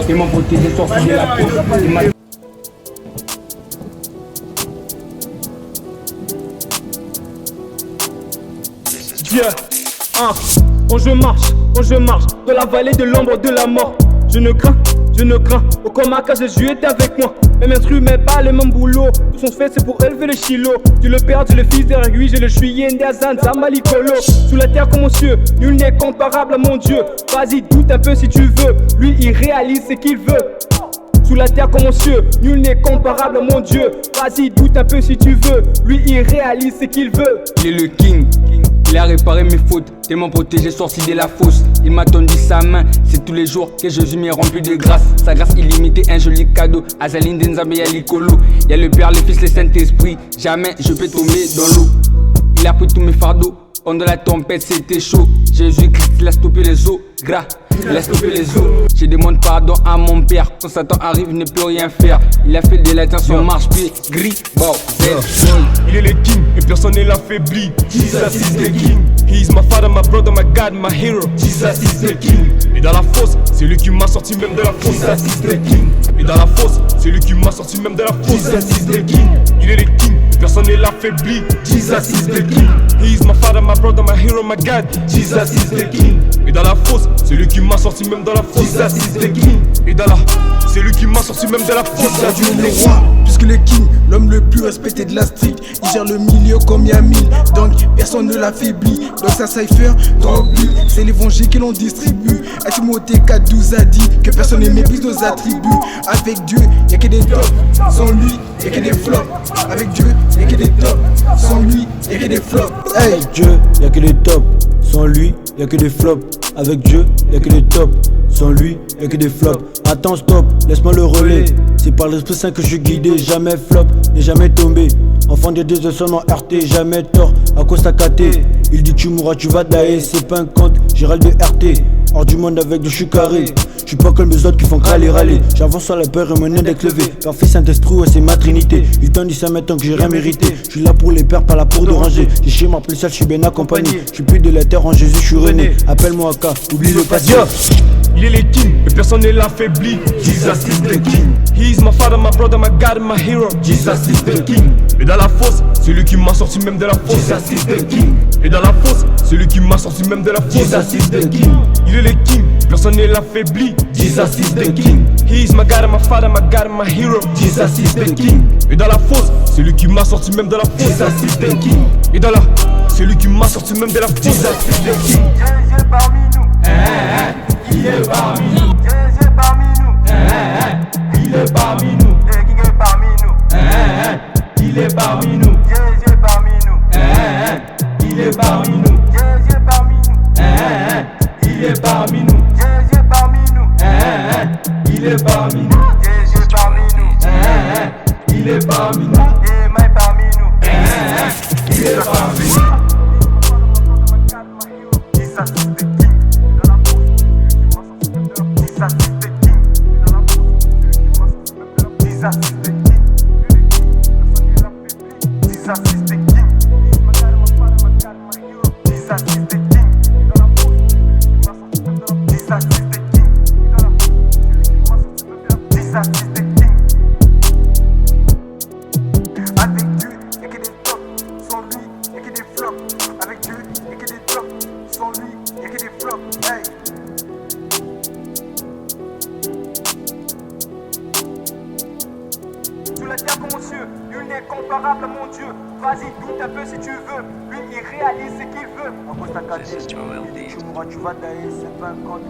Ils m'ont protégé, sorti de la fosse. Quand je marche dans la vallée de l'ombre de la mort. Je ne crains, au Komaka Jésus était avec moi. Même instru, mais pas le même boulot. Tout son fait, c'est pour élever le chilo. Tu le père, tu le fils d'Ergui, je le suis Yende Azan, Zamalikolo. Sous la terre comme aux cieux, nul n'est comparable à mon Dieu. Vas-y, doute un peu si tu veux, lui il réalise ce qu'il veut. Sous la terre comme aux cieux, nul n'est comparable à mon Dieu. Vas-y, doute un peu si tu veux, lui il réalise ce qu'il veut. Il est le king. Il a réparé mes fautes, tellement protégé, sorti de la fosse. Il m'a tendu sa main, c'est tous les jours que Jésus m'est rempli de grâce. Sa grâce illimitée, un joli cadeau. Azaline Denzambe Yalikolo. Y'a le Père, le Fils, le Saint-Esprit. Jamais je peux tomber dans l'eau. Il a pris tous mes fardeaux. Pendant la tempête, c'était chaud. Jésus-Christ, il a stoppé les eaux. Gras, il a stoppé les eaux. Je demande pardon à mon père. Quand Satan arrive, il ne peut rien faire. Il a fait de la terre son marche-pied gris. Bon, il est le king et personne ne l'affaiblit. Jesus is the king. He is my father, my brother, my God, my hero. Jesus is the king. Et dans la fosse, c'est lui qui m'a sorti même de la fosse. Jesus is the king. Et dans la fosse, c'est lui qui m'a sorti même de la fosse. Jesus is the king. Il est le king et personne ne l'affaiblit. Jesus is the king. He is my father, my brother, my hero, my God. Jesus is the king. Et dans la fosse, c'est lui qui m'a sorti même de la fosse. Jesus is the king. Et dans la, c'est lui qui m'a sorti même de la fosse. Dieu est le roi, puisque le king, l'homme le plus respecté de la street. Il gère le milieu comme Yamil, donc personne ne l'affaiblit. Dans sa cypher, dans le but, c'est l'évangile que l'on distribue. À Timothée 4:12 a dit que personne ne méprise nos attributs. Avec Dieu, y'a que des tops. Sans lui, y'a que des flops. Avec Dieu, y'a que des tops. Sans lui, y'a que des flops. Hey Dieu, y'a que des tops. Sans lui, y'a que des flops. Avec Dieu, y'a que des tops. Sans lui, y'a que des flops. Attends, stop, laisse-moi le relais. C'est par l'Esprit Saint que je suis guidé. Jamais flop, et jamais tombé. Enfant de Dieu de son nom RT. Jamais tort, à cause ta KT. Il dit tu mourras, tu vas daer. C'est pas un compte, Gérald de RT. Hors du monde avec de chou carré. Je suis pas comme les autres qui font râler. J'avance sur la peur et mon nez déclevé. Père, Fils, Saint-Esprit, ouais, c'est ma trinité. Il t'en dit ça maintenant que j'ai rien mérité. Je suis là pour les pères, pas là pour déranger. J'ai chez ma plus seul, je suis bien accompagné. Je suis plus de la terre en Jésus, je suis rené. Appelle-moi Aka, oublie le passé. Il est le king et personne ne l'affaiblit. Jesus is the king. He is my father, my brother, my God, my hero. Jesus is the king. Et dans la fosse, c'est lui qui m'a sorti même de la fosse. Jesus is the king. Et dans la fosse, c'est lui qui m'a sorti même de la fosse. Jesus is the king. Il est le king, personne ne l'affaiblit. Jesus is the king. He is my God, my father, my God, my hero. Jesus is the king. Et dans la fosse, c'est lui qui m'a sorti même de la fosse. Jesus is the king. Et dans la, c'est lui qui m'a sorti même de la fosse. Jesus is the king. Jésus parmi nous. Il est parmi nous. Jésus parmi nous. Il est parmi nous. Le king est parmi nous. Il est parmi nous. Jésus est parmi nous. Il est parmi nous. Jésus est parmi nous. Il est parmi nous. Jésus est parmi nous. Il est parmi nous. Jésus est parmi nous. Il est parmi nous. Emma est parmi nous. Il est parmi nous. Jesus is the king. Jesus is the king. Jesus is the king. Jesus is the king. Jesus is the king. Jesus is the king. Jesus is the king. Avec Dieu, y'a que des tops. Sans lui, y'a que des flops. Avec Dieu, y'a que des tops. Sans lui, y'a que des flops. Hey. Sous la terre comme aux cieux, nul n'est comparable à mon Dieu. Vas-y, doute un peu si tu veux. Lui, il réalise ce qu'il veut. En cause ta tu mourras, tu vas daer, c'est pas un compte.